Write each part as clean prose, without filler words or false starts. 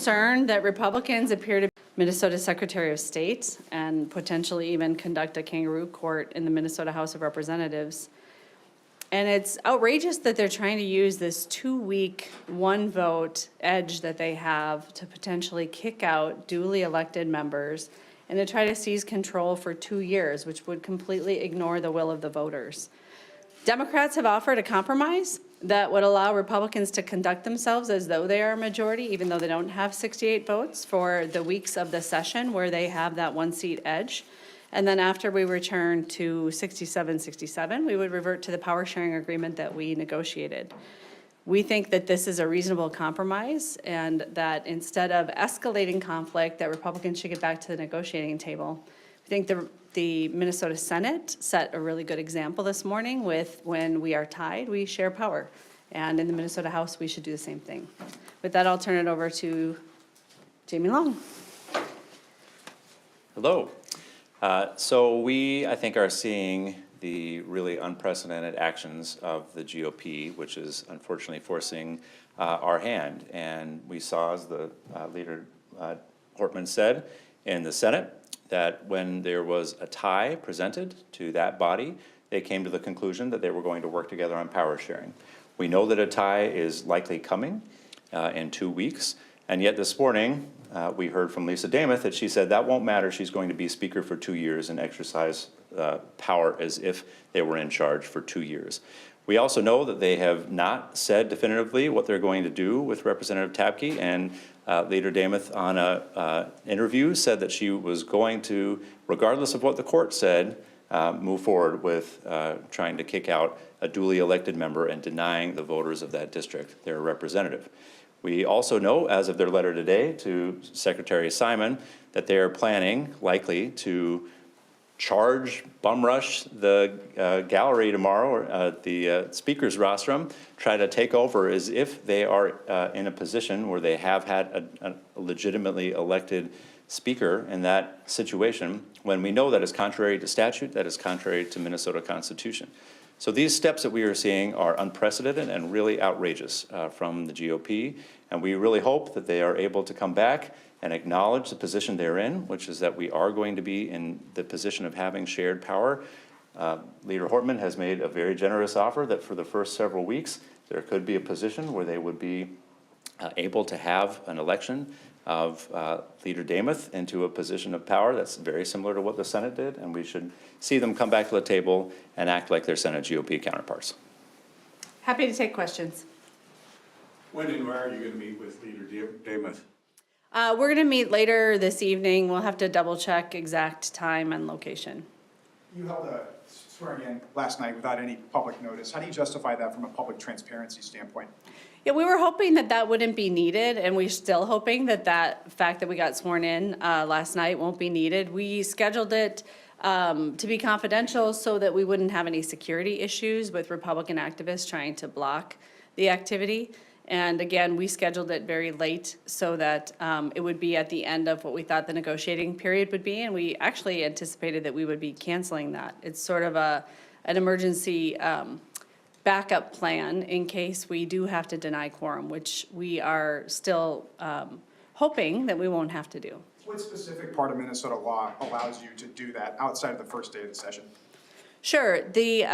concerned that Republicans appear to be Minnesota Secretary of State and potentially even conduct a kangaroo court in the Minnesota House of Representatives. And it's outrageous that they're trying to use this 2-week, one-vote edge that they have to potentially kick out duly elected members and to try to seize control for 2 years, which would completely ignore the will of the voters. Democrats have offered a compromise that would allow Republicans to conduct themselves as though they are a majority, even though they don't have 68 votes for the weeks of the session where they have that 1-seat edge. And then after we return to 67-67, we would revert to the power sharing agreement that we negotiated. We think that this is a reasonable compromise and that instead of escalating conflict, that Republicans should get back to the negotiating table. We think the Minnesota Senate set a really good example this morning with when we are tied, we share power. And in the Minnesota House, we should do the same thing. With that, I'll turn it over to Jamie Long. Hello. So we, I think, are seeing the really unprecedented actions of the GOP, which is unfortunately forcing our hand. And we saw, as the leader Hortman said in the Senate, that when there was a tie presented to that body, they came to the conclusion that they were going to work together on power sharing. We know that a tie is likely coming in 2 weeks, and yet this morning we heard from Lisa Dameth that she said that won't matter. She's going to be Speaker for 2 years and exercise power as if they were in charge for 2 years. We also know that they have not said definitively what they're going to do with Representative Tabke, and Leader Dameth on an interview said that she was going to, regardless of what the court said, move forward with trying to kick out a duly elected member and denying the voters of that district their representative. We also know, as of their letter today to Secretary Simon, that they are planning, likely, to bum rush the gallery tomorrow, or the speaker's rostrum, try to take over as if they are in a position where they have had a legitimately elected speaker in that situation, when we know that is contrary to statute, that is contrary to Minnesota Constitution. So these steps that we are seeing are unprecedented and really outrageous from the GOP, and we really hope that they are able to come back and acknowledge the position they're in, which is that we are going to be in the position of having shared power. Leader Hortman has made a very generous offer that for the first several weeks, there could be a position where they would be able to have an election of Leader Dameth into a position of power. That's very similar to what the Senate did, and we should see them come back to the table and act like their Senate GOP counterparts. Happy to take questions. When and where are you going to meet with Leader Dameth? We're going to meet later this evening. We'll have to double check exact time and location. You held a swearing in last night without any public notice. How do you justify that from a public transparency standpoint? Yeah, we were hoping that that wouldn't be needed, and we're still hoping that that fact that we got sworn in last night won't be needed. We scheduled it to be confidential so that we wouldn't have any security issues with Republican activists trying to block the activity. And again, we scheduled it very late so that it would be at the end of what we thought the negotiating period would be, and we actually anticipated that we would be canceling that. It's sort of an emergency backup plan in case we do have to deny quorum, which we are still hoping that we won't have to do. What specific part of Minnesota law allows you to do that outside of the first day of the session? Sure. The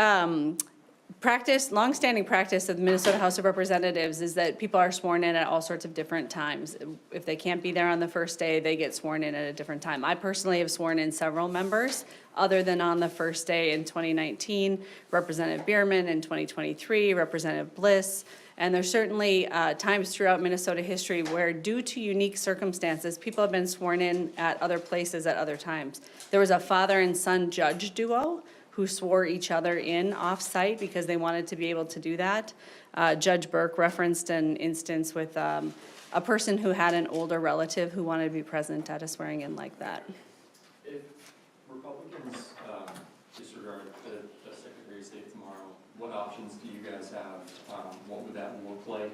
longstanding practice of the Minnesota House of Representatives is that people are sworn in at all sorts of different times. If they can't be there on the first day, they get sworn in at a different time. I personally have sworn in several members other than on the first day in 2019, Representative Bierman in 2023, Representative Bliss. And there's certainly times throughout Minnesota history where, due to unique circumstances, people have been sworn in at other places at other times. There was a father and son judge duo who swore each other in off-site because they wanted to be able to do that. Judge Burke referenced an instance with a person who had an older relative who wanted to be present at a swearing in like that. If Republicans disregard the Secretary of State tomorrow, what options do you guys have? What would that look like?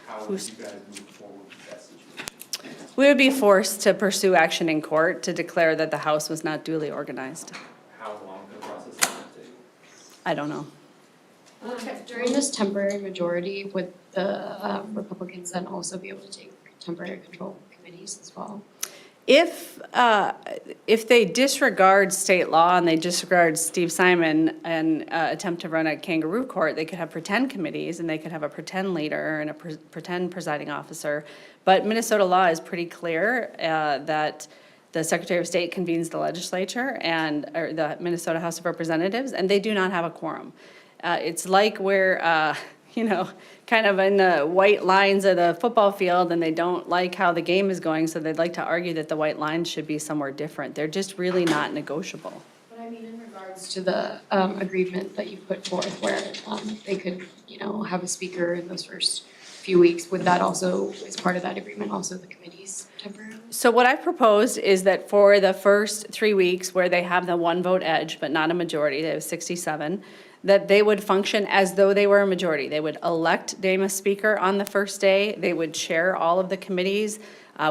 How would you guys move forward with that situation? We would be forced to pursue action in court to declare that the House was not duly organized. How long could the process take? I don't know. During this temporary majority, would the Republicans then also be able to take temporary control committees as well? If they disregard state law and they disregard Steve Simon and attempt to run a kangaroo court, they could have pretend committees and they could have a pretend leader and a pretend presiding officer. But Minnesota law is pretty clear that the Secretary of State convenes the legislature or the Minnesota House of Representatives, and they do not have a quorum. It's like we're, kind of in the white lines of the football field, and they don't like how the game is going, so they'd like to argue that the white lines should be somewhere different. They're just really not negotiable. But I mean, in regards to the agreement that you put forth where they could, have a speaker in those first few weeks, would that also, as part of that agreement, also the committees temporarily? So what I've proposed is that for the first 3 weeks where they have the one vote edge, but not a majority, they have 67, that they would function as though they were a majority. They would elect Dame a speaker on the first day. They would chair all of the committees.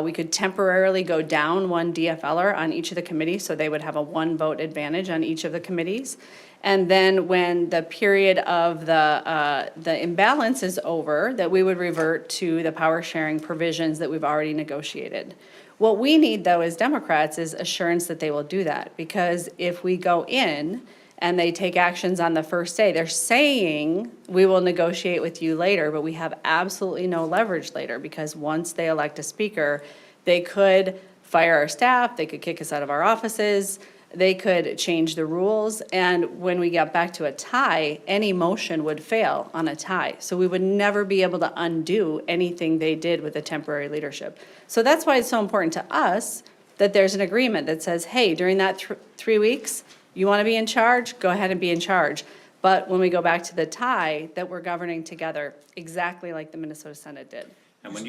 We could temporarily go down one DFLer on each of the committees, so they would have a one vote advantage on each of the committees. And then when the period of the imbalance is over, that we would revert to the power sharing provisions that we've already negotiated. What we need, though, as Democrats, is assurance that they will do that. Because if we go in and they take actions on the first day, they're saying, we will negotiate with you later, but we have absolutely no leverage later, because once they elect a speaker, they could fire our staff, they could kick us out of our offices, they could change the rules, and when we get back to a tie, any motion would fail on a tie. So we would never be able to undo anything they did with the temporary leadership. So that's why it's so important to us that there's an agreement that says, hey, during that 3 weeks, you want to be in charge? Go ahead and be in charge. But when we go back to the tie, that we're governing together exactly like the Minnesota Senate did. And when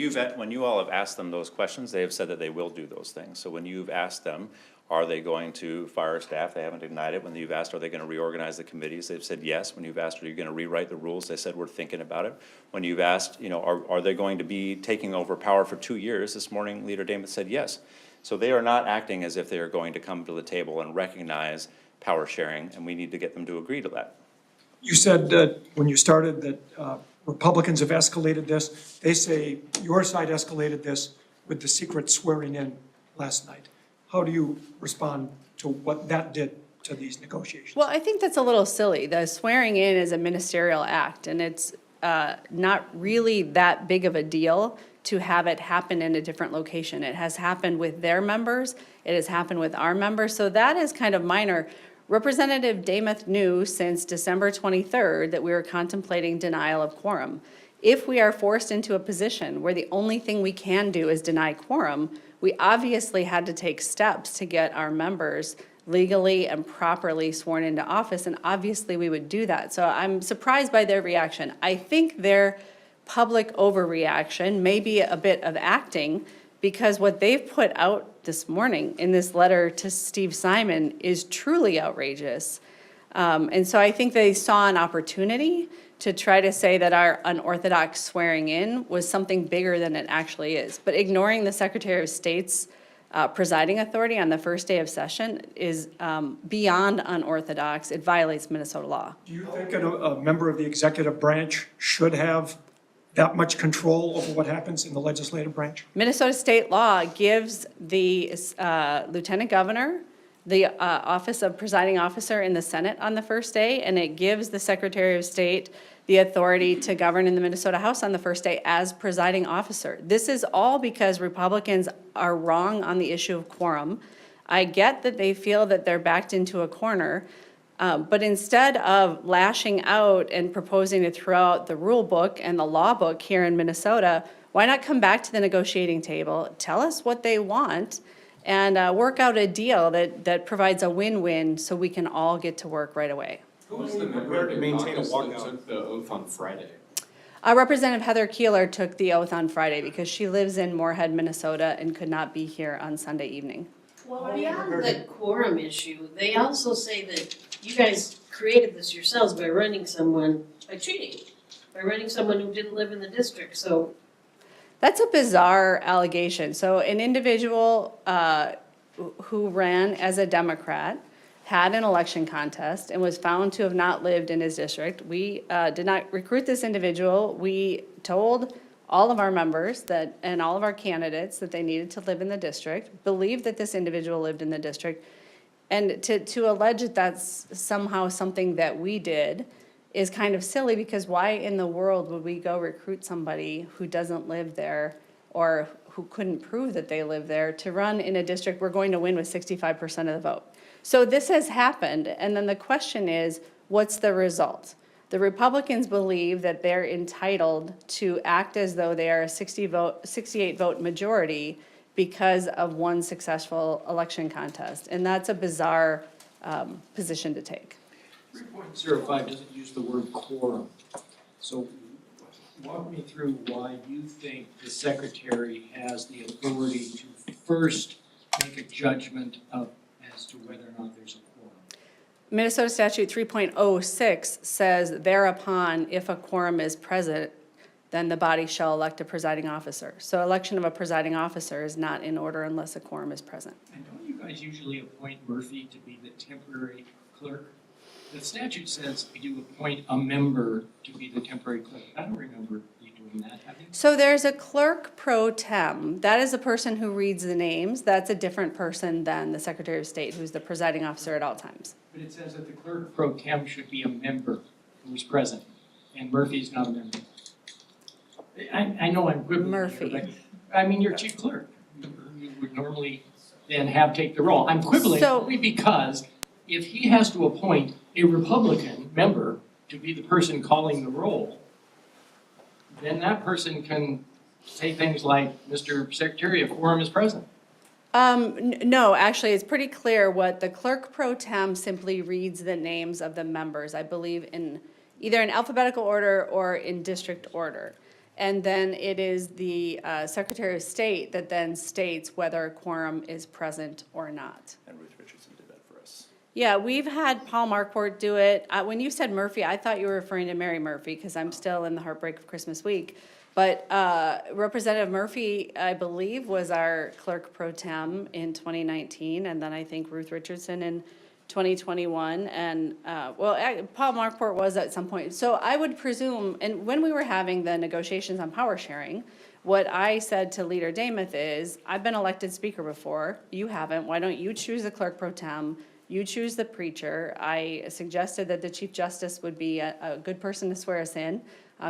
you all have asked them those questions, they have said that they will do those things. So when you've asked them, are they going to fire staff? They haven't denied it. When you've asked, are they going to reorganize the committees? They've said yes. When you've asked, are you going to rewrite the rules? They said, we're thinking about it. When you've asked, are they going to be taking over power for 2 years? This morning, Leader Damon said yes. So they are not acting as if they are going to come to the table and recognize power sharing, and we need to get them to agree to that. You said that when you started that Republicans have escalated this. They say your side escalated this with the secret swearing in last night. How do you respond to what that did to these negotiations? Well, I think that's a little silly. The swearing in is a ministerial act, and it's not really that big of a deal to have it happen in a different location. It has happened with their members. It has happened with our members. So that is kind of minor. Representative Dameth knew since December 23rd that we were contemplating denial of quorum. If we are forced into a position where the only thing we can do is deny quorum, we obviously had to take steps to get our members legally and properly sworn into office, and obviously we would do that. So I'm surprised by their reaction. I think their public overreaction may be a bit of acting, because what they've put out this morning in this letter to Steve Simon is truly outrageous. And so I think they saw an opportunity to try to say that our unorthodox swearing in was something bigger than it actually is. But ignoring the Secretary of State's presiding authority on the first day of session is beyond unorthodox. It violates Minnesota law. Do you think a member of the executive branch should have that much control over what happens in the legislative branch? Minnesota state law gives the lieutenant governor the office of presiding officer in the Senate on the first day, and it gives the Secretary of State the authority to govern in the Minnesota House on the first day as presiding officer. This is all because Republicans are wrong on the issue of quorum. I get that they feel that they're backed into a corner, but instead of lashing out and proposing to throw out the rule book and the law book here in Minnesota, why not come back to the negotiating table, tell us what they want, and work out a deal that provides a win-win so we can all get to work right away. Who was the member Prepared to in maintain a August walkout. that took the oath on Friday? Representative Heather Keeler took the oath on Friday because she lives in Moorhead, Minnesota, and could not be here on Sunday evening. Well, beyond the quorum issue, they also say that you guys created this yourselves by running someone, by cheating, by running someone who didn't live in the district, so. That's a bizarre allegation. So an individual who ran as a Democrat had an election contest and was found to have not lived in his district. We did not recruit this individual. We told all of our members that, and all of our candidates that they needed to live in the district, believed that this individual lived in the district. And to allege that that's somehow something that we did is kind of silly, because why in the world would we go recruit somebody who doesn't live there or who couldn't prove that they live there to run in a district we're going to win with 65% of the vote? So this has happened, and then the question is, what's the result? The Republicans believe that they're entitled to act as though they are a 68 vote majority because of one successful election contest, and that's a bizarre position to take. 3.05 doesn't use the word quorum. So walk me through why you think the secretary has the authority to first make a judgment as to whether or not there's a quorum. Minnesota statute 3.06 says thereupon, if a quorum is present, then the body shall elect a presiding officer. So election of a presiding officer is not in order unless a quorum is present. And don't you guys usually appoint Murphy to be the temporary clerk? The statute says you appoint a member to be the temporary clerk. I don't remember you doing that, have you? So there's a clerk pro tem. That is a person who reads the names. That's a different person than the Secretary of State, who's the presiding officer at all times. But it says that the clerk pro tem should be a member who is present, and Murphy's not a member. I know I'm quibbling here, Murphy. but I mean, you're chief clerk. You would normally then take the role. I'm quibbling So- only because if he has to appoint a Republican member to be the person calling the roll, then that person can say things like, Mr. Secretary, a quorum is present. No, actually, it's pretty clear what the clerk pro tem simply reads the names of the members, I believe in either in alphabetical order or in district order. And then it is the Secretary of State that then states whether a quorum is present or not. And Ruth Richardson did that for us. Yeah, we've had Paul Marquardt do it. When you said Murphy, I thought you were referring to Mary Murphy, because I'm still in the heartbreak of Christmas week. But Representative Murphy, I believe, was our clerk pro tem in 2019, and then I think Ruth Richardson in 2021, and Paul Marquardt was at some point. So I would presume, and when we were having the negotiations on power sharing, what I said to Leader Damath is, I've been elected speaker before, you haven't, why don't you choose the clerk pro tem, you choose the preacher. I suggested that the Chief Justice would be a good person to swear us in,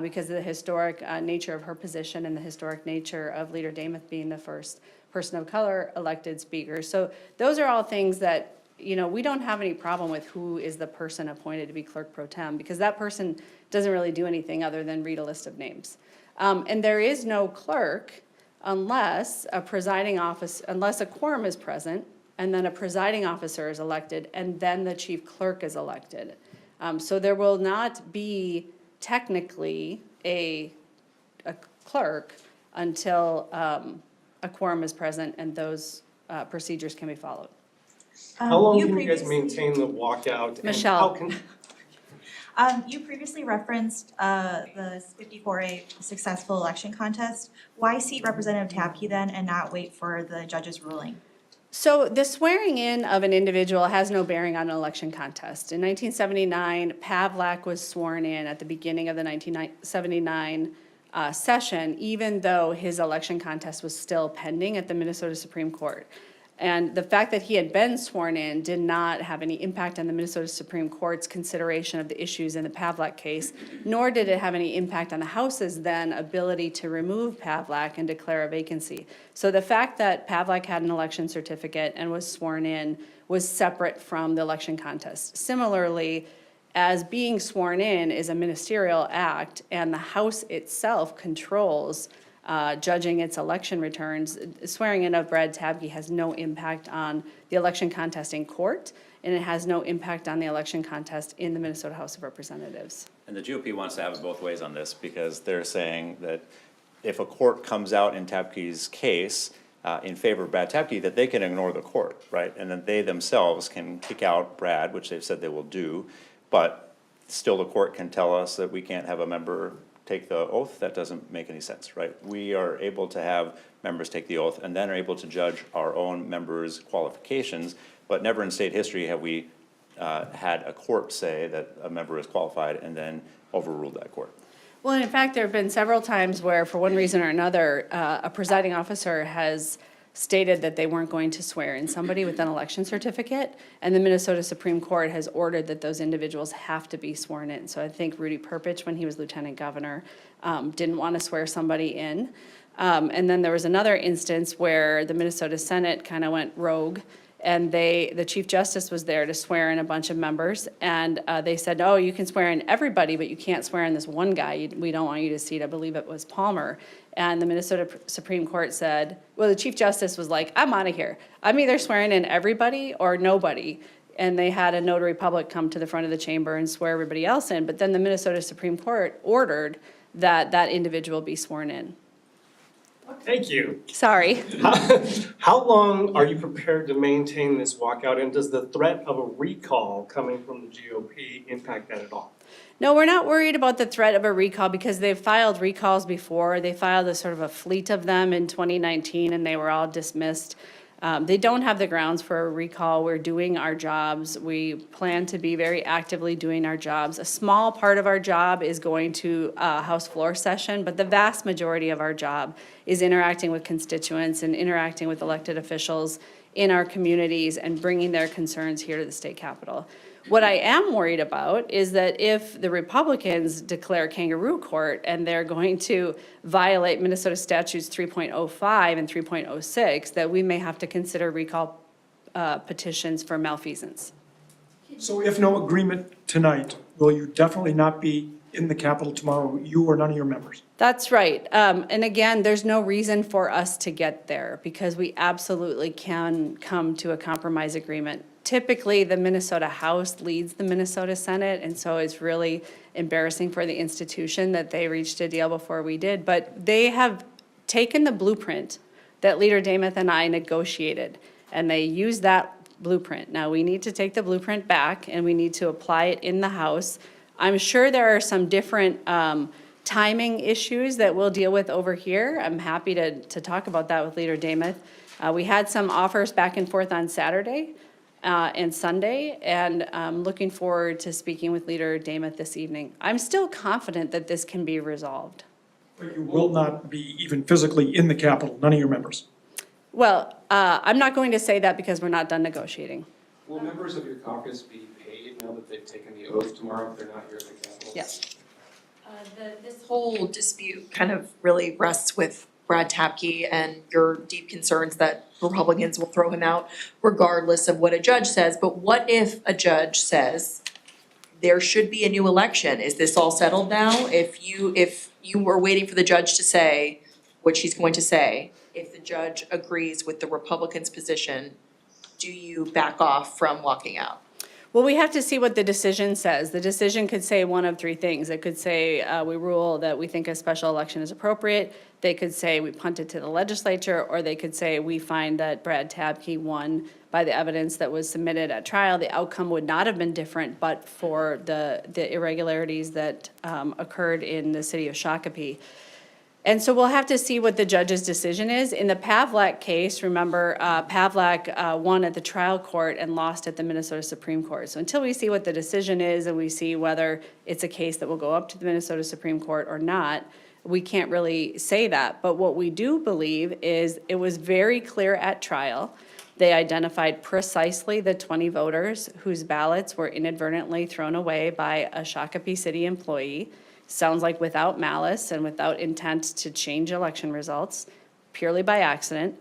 because of the historic nature of her position and the historic nature of Leader Damath being the first person of color elected speaker. So those are all things that, you know, we don't have any problem with who is the person appointed to be clerk pro tem, because that person doesn't really do anything other than read a list of names. And there is no clerk unless a presiding office, unless a quorum is present, and then a presiding officer is elected, and then the chief clerk is elected. So there will not be technically a clerk until a quorum is present and those procedures can be followed. How long can you guys maintain the walkout? and Michelle. how can- You previously referenced the 54A successful election contest. Why seat Representative Tapke then and not wait for the judge's ruling? So the swearing in of an individual has no bearing on an election contest. In 1979, Pavlak was sworn in at the beginning of the 1979 session, even though his election contest was still pending at the Minnesota Supreme Court. And the fact that he had been sworn in did not have any impact on the Minnesota Supreme Court's consideration of the issues in the Pavlak case, nor did it have any impact on the House's then ability to remove Pavlak and declare a vacancy. So the fact that Pavlak had an election certificate and was sworn in was separate from the election contest. Similarly, as being sworn in is a ministerial act and the House itself controls judging its election returns, swearing in of Brad Tabke has no impact on the election contest in court, and it has no impact on the election contest in the Minnesota House of Representatives. And the GOP wants to have it both ways on this, because they're saying that if a court comes out in Tabke's case in favor of Brad Tabke, that they can ignore the court, right? And then they themselves can kick out Brad, which they've said they will do, but still the court can tell us that we can't have a member take the oath. That doesn't make any sense, right? We are able to have members take the oath and then are able to judge our own members' qualifications, but never in state history have we had a court say that a member is qualified and then overruled that court. Well, in fact, there have been several times where, for one reason or another, a presiding officer has stated that they weren't going to swear in somebody with an election certificate, and the Minnesota Supreme Court has ordered that those individuals have to be sworn in. So I think Rudy Perpich, when he was lieutenant governor, didn't want to swear somebody in. And then there was another instance where the Minnesota Senate kind of went rogue, and the Chief Justice was there to swear in a bunch of members, and they said, oh, you can swear in everybody, but you can't swear in this one guy. We don't want you to seat, I believe it was Palmer. And the Minnesota Supreme Court said, well, the Chief Justice was like, I'm out of here. I'm either swearing in everybody or nobody. And they had a notary public come to the front of the chamber and swear everybody else in. But then the Minnesota Supreme Court ordered that that individual be sworn in. Thank you. Sorry. How long are you prepared to maintain this walkout, and does the threat of a recall coming from the GOP impact that at all? No, we're not worried about the threat of a recall because they've filed recalls before. They filed a sort of a fleet of them in 2019 and they were all dismissed. They don't have the grounds for a recall. We're doing our jobs. We plan to be very actively doing our jobs. A small part of our job is going to House floor session, but the vast majority of our job is interacting with constituents and interacting with elected officials in our communities and bringing their concerns here to the state capitol. What I am worried about is that if the Republicans declare kangaroo court and they're going to violate Minnesota statutes 3.05 and 3.06, that we may have to consider recall petitions for malfeasance. So if no agreement tonight, will you definitely not be in the Capitol tomorrow, you or none of your members? That's right. And again, there's no reason for us to get there because we absolutely can come to a compromise agreement. Typically, the Minnesota House leads the Minnesota Senate, and so it's really embarrassing for the institution that they reached a deal before we did. But they have taken the blueprint that Leader Dameth and I negotiated, and they used that blueprint. Now, we need to take the blueprint back, and we need to apply it in the House. I'm sure there are some different timing issues that we'll deal with over here. I'm happy to talk about that with Leader Dameth. We had some offers back and forth on Saturday and Sunday, and I'm looking forward to speaking with Leader Dameth this evening. I'm still confident that this can be resolved. But you will not be even physically in the Capitol, none of your members? Well, I'm not going to say that because we're not done negotiating. Will members of your caucus be paid now that they've taken the oath tomorrow if they're not here at the Capitol? Yes. This whole dispute kind of really rests with Brad Tapke and your deep concerns that Republicans will throw him out regardless of what a judge says. But what if a judge says there should be a new election? Is this all settled now? If you were waiting for the judge to say what she's going to say, if the judge agrees with the Republicans' position, do you back off from walking out? Well, we have to see what the decision says. The decision could say one of three things. It could say we rule that we think a special election is appropriate. They could say we punt it to the legislature, or they could say we find that Brad Tapke won by the evidence that was submitted at trial. The outcome would not have been different but for the irregularities that occurred in the city of Shakopee. And so we'll have to see what the judge's decision is. In the Pavlak case, remember, Pavlak won at the trial court and lost at the Minnesota Supreme Court. So until we see what the decision is and we see whether it's a case that will go up to the Minnesota Supreme Court or not, we can't really say that. But what we do believe is it was very clear at trial. They identified precisely the 20 voters whose ballots were inadvertently thrown away by a Shakopee City employee. Sounds like without malice and without intent to change election results, purely by accident.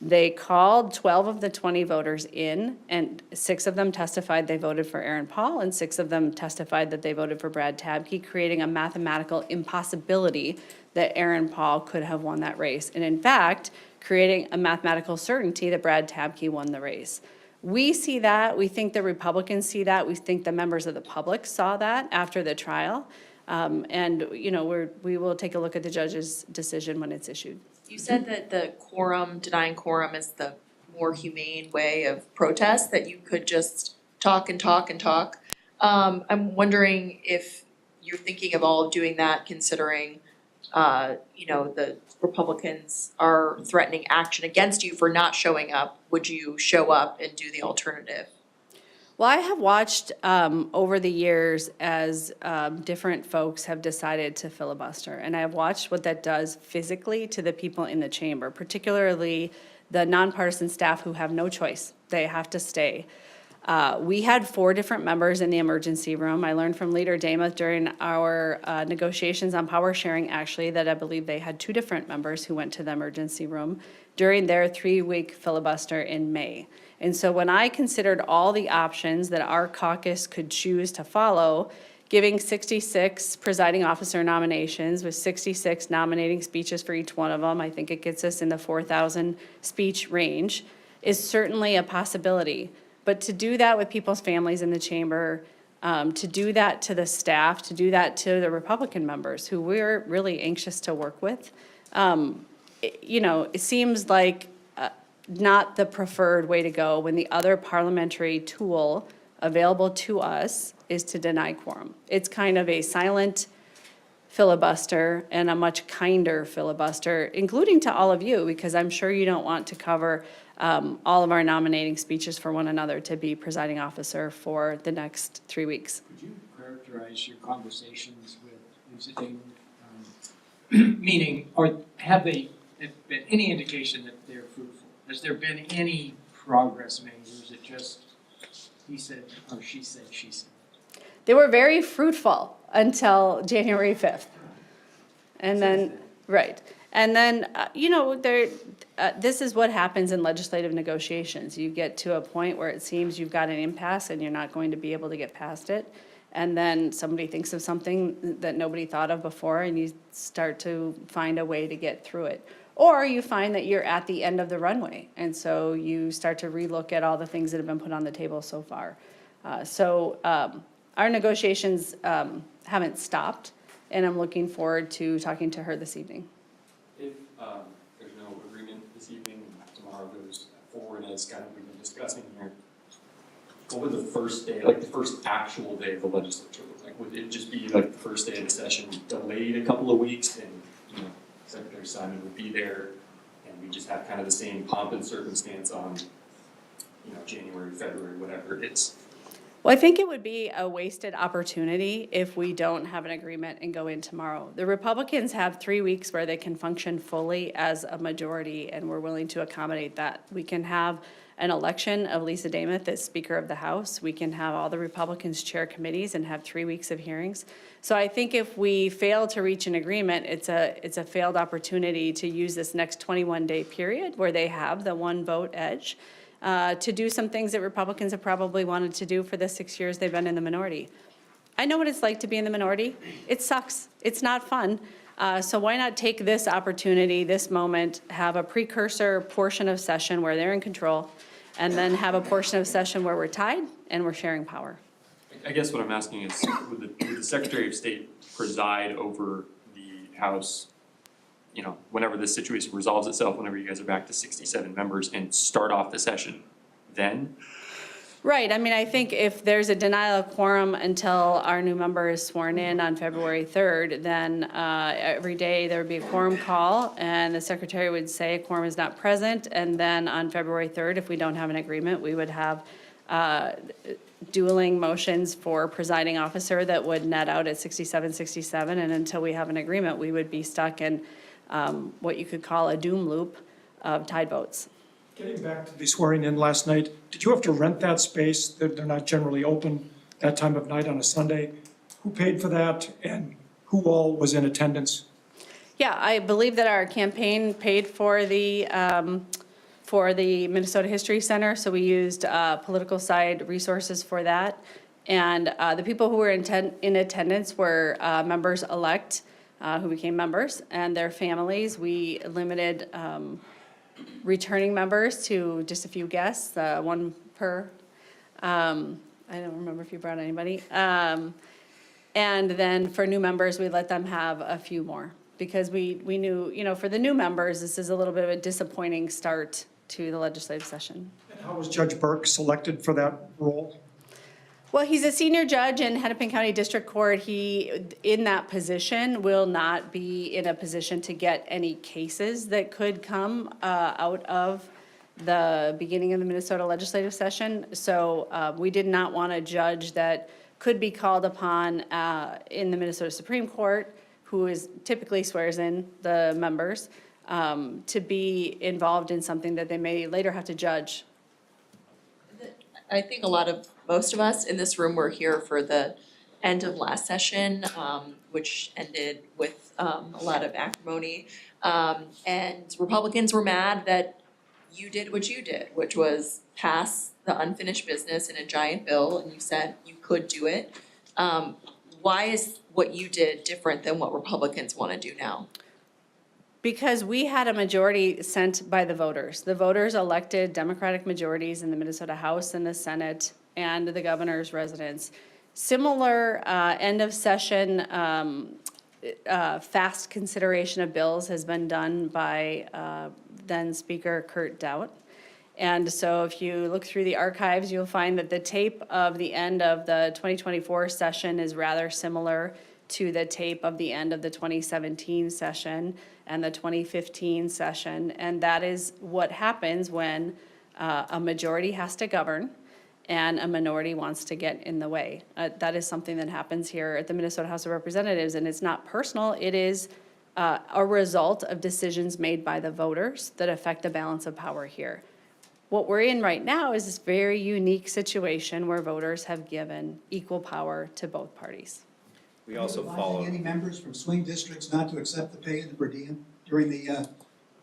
They called 12 of the 20 voters in, and 6 of them testified they voted for Aaron Paul, and 6 of them testified that they voted for Brad Tapke, creating a mathematical impossibility that Aaron Paul could have won that race. And in fact, creating a mathematical certainty that Brad Tapke won the race. We see that. We think the Republicans see that. We think the members of the public saw that after the trial. And, you know, we will take a look at the judge's decision when it's issued. You said that the quorum, denying quorum is the more humane way of protest, that you could just talk and talk and talk. I'm wondering if you're thinking of all of doing that, considering, the Republicans are threatening action against you for not showing up. Would you show up and do the alternative? Well, I have watched over the years as different folks have decided to filibuster, and I have watched what that does physically to the people in the chamber, particularly the nonpartisan staff who have no choice. They have to stay. We had 4 different members in the emergency room. I learned from Leader Damath during our negotiations on power sharing, actually, that I believe they had 2 different members who went to the emergency room during their 3-week filibuster in May. And so when I considered all the options that our caucus could choose to follow, giving 66 presiding officer nominations with 66 nominating speeches for each one of them, I think it gets us in the 4,000 speech range, is certainly a possibility. But to do that with people's families in the chamber, to do that to the staff, to do that to the Republican members who we're really anxious to work with, it seems like not the preferred way to go when the other parliamentary tool available to us is to deny quorum. It's kind of a silent filibuster and a much kinder filibuster, including to all of you, because I'm sure you don't want to cover all of our nominating speeches for one another to be presiding officer for the next 3 weeks. Could you characterize your conversations with Lisa Damon? Meaning, have been any indication that they're fruitful? Has there been any progress made, or is it just he said, or she said, she said? They were very fruitful until January 5th. And then, right. And then, this is what happens in legislative negotiations. You get to a point where it seems you've got an impasse and you're not going to be able to get past it. And then somebody thinks of something that nobody thought of before and you start to find a way to get through it. Or you find that you're at the end of the runway, and so you start to relook at all the things that have been put on the table so far. Our negotiations haven't stopped, and I'm looking forward to talking to her this evening. If there's no agreement this evening, and tomorrow goes forward as kind of we've been discussing here, what would the first day, like the first actual day of the legislature look like? Would it just be like the first day of the session delayed a couple of weeks and, Secretary Simon would be there and we just have kind of the same pomp and circumstance on, January, February, whatever it's? Well, I think it would be a wasted opportunity if we don't have an agreement and go in tomorrow. The Republicans have 3 weeks where they can function fully as a majority, and we're willing to accommodate that. We can have an election of Lisa Damath as Speaker of the House. We can have all the Republicans chair committees and have 3 weeks of hearings. So I think if we fail to reach an agreement, it's a failed opportunity to use this next 21-day period where they have the 1 vote edge to do some things that Republicans have probably wanted to do for the 6 years they've been in the minority. I know what it's like to be in the minority. It sucks. It's not fun. So why not take this opportunity, this moment, have a precursor portion of session where they're in control, and then have a portion of session where we're tied and we're sharing power. I guess what I'm asking is, would the Secretary of State preside over the House, whenever this situation resolves itself, whenever you guys are back to 67 members and start off the session then? Right. I mean, I think if there's a denial of quorum until our new member is sworn in on February 3rd, then every day there would be a quorum call, and the secretary would say a quorum is not present. And then on February 3rd, if we don't have an agreement, we would have dueling motions for presiding officer that would net out at 67-67. And until we have an agreement, we would be stuck in what you could call a doom loop of tied votes. Getting back to the swearing in last night, did you have to rent that space? They're not generally open that time of night on a Sunday. Who paid for that, and who all was in attendance? Yeah, I believe that our campaign paid for the Minnesota History Center, so we used political side resources for that. And the people who were in attendance were members-elect who became members and their families. We limited returning members to just a few guests, 1 per. I don't remember if you brought anybody. And then for new members, we let them have a few more because we knew, for the new members, this is a little bit of a disappointing start to the legislative session. And how was Judge Burke selected for that role? Well, he's a senior judge in Hennepin County District Court. He, in that position, will not be in a position to get any cases that could come out of the beginning of the Minnesota legislative session. So we did not want a judge that could be called upon in the Minnesota Supreme Court, who is typically swears in the members, to be involved in something that they may later have to judge. I think most of us in this room were here for the end of last session, which ended with a lot of acrimony. And Republicans were mad that you did what you did, which was pass the unfinished business in a giant bill, and you said you could do it. Why is what you did different than what Republicans want to do now? Because we had a majority sent by the voters. The voters elected Democratic majorities in the Minnesota House and the Senate and the governor's residence. Similar end of session fast consideration of bills has been done by then Speaker Kurt Doudt. And so if you look through the archives, you'll find that the tape of the end of the 2024 session is rather similar to the tape of the end of the 2017 session and the 2015 session. And that is what happens when a majority has to govern and a minority wants to get in the way. That is something that happens here at the Minnesota House of Representatives, and it's not personal. It is a result of decisions made by the voters that affect the balance of power here. What we're in right now is this very unique situation where voters have given equal power to both parties. We also Are you follow. advising any members from swing districts not to accept the pay of the per diem during the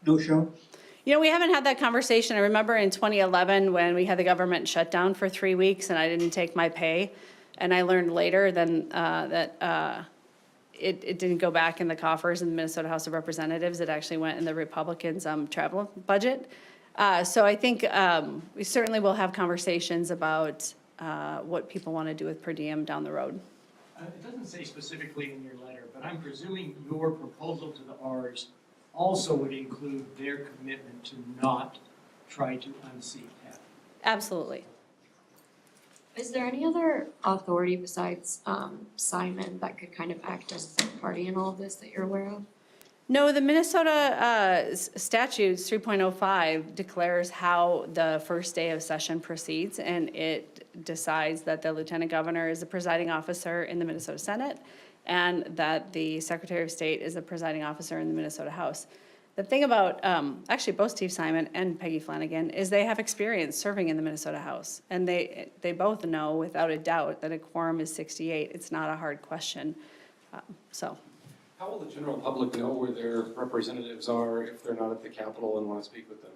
no-show? You know, we haven't had that conversation. I remember in 2011 when we had the government shut down for 3 weeks and I didn't take my pay. And I learned later then that it didn't go back in the coffers in the Minnesota House of Representatives. It actually went in the Republicans' travel budget. So I think we certainly will have conversations about what people want to do with per diem down the road. It doesn't say specifically in your letter, but I'm presuming your proposal to the Rs also would include their commitment to not try to unseat Pat. Absolutely. Is there any other authority besides Simon that could kind of act as a third party in all of this that you're aware of? No, the Minnesota statutes 3.05 declares how the first day of session proceeds, and it decides that the lieutenant governor is the presiding officer in the Minnesota Senate and that the Secretary of State is the presiding officer in the Minnesota House. The thing about, actually both Steve Simon and Peggy Flanagan, is they have experience serving in the Minnesota House. And they both know without a doubt that a quorum is 68. It's not a hard question, so. How will the general public know where their representatives are if they're not at the Capitol and want to speak with them?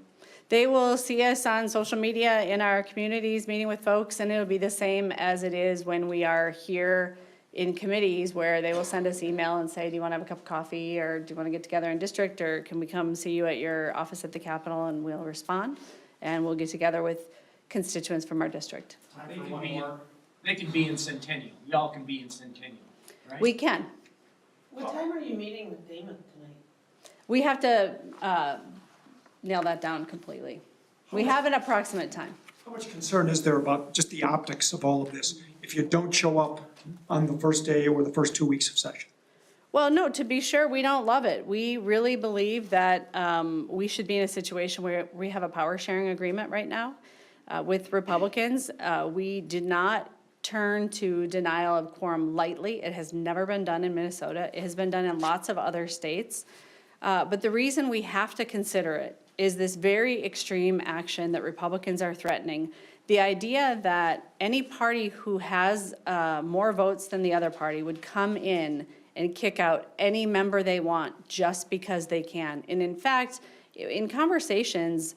They will see us on social media in our communities, meeting with folks, and it'll be the same as it is when we are here in committees where they will send us email and say, do you want to have a cup of coffee, or do you want to get together in district, or can we come see you at your office at the Capitol, and we'll respond. And we'll get together with constituents from our district. They can be in Centennial. Y'all can be in Centennial, right? We can. What time are you meeting with Damon tonight? We have to nail that down completely. We have an approximate time. How much concern is there about just the optics of all of this if you don't show up on the first day or the first 2 weeks of session? Well, no, to be sure, we don't love it. We really believe that we should be in a situation where we have a power sharing agreement right now with Republicans. We did not turn to denial of quorum lightly. It has never been done in Minnesota. It has been done in lots of other states. But the reason we have to consider it is this very extreme action that Republicans are threatening. The idea that any party who has more votes than the other party would come in and kick out any member they want just because they can. And in fact, in conversations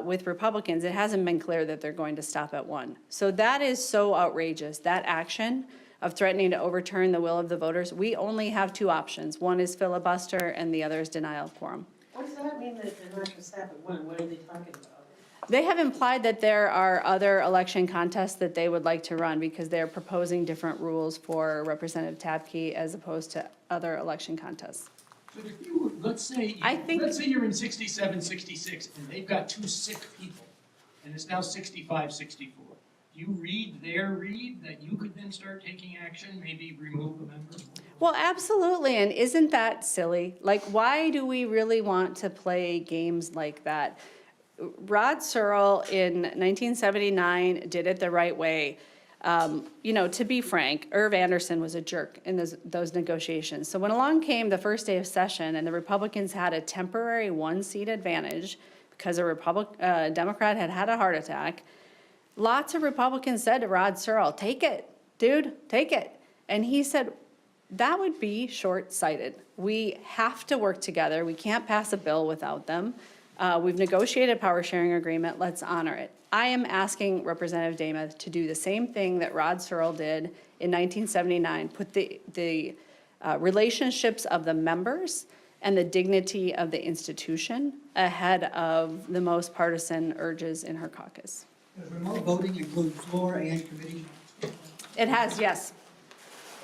with Republicans, it hasn't been clear that they're going to stop at one. So that is so outrageous, that action of threatening to overturn the will of the voters. We only have two options. One is filibuster and the other is denial of quorum. What does that mean that they're not going to stop at one? What are they talking about? They have implied that there are other election contests that they would like to run because they're proposing different rules for Representative Tabke as opposed to other election contests. But if you, let's say you're in 67, 66, and they've got two sick people, and it's now 65, 64. Do you read that you could then start taking action, maybe remove a member? Well, absolutely, and isn't that silly? Like, why do we really want to play games like that? Rod Searle in 1979 did it the right way. To be frank, Irv Anderson was a jerk in those negotiations. So when along came the first day of session and the Republicans had a temporary one-seat advantage because a Democrat had a heart attack, lots of Republicans said to Rod Searle, take it, dude, take it. And he said, that would be short-sighted. We have to work together. We can't pass a bill without them. We've negotiated a power sharing agreement. Let's honor it. I am asking Representative Dama to do the same thing that Rod Searle did in 1979, put the relationships of the members and the dignity of the institution ahead of the most partisan urges in her caucus. Does remote voting include floor and committee? It has, yes.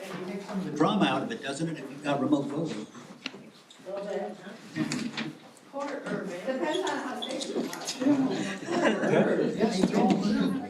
And you take some of the drama out of it, doesn't it, if you've got remote voting? Depends on how big you are. Yeah, you can.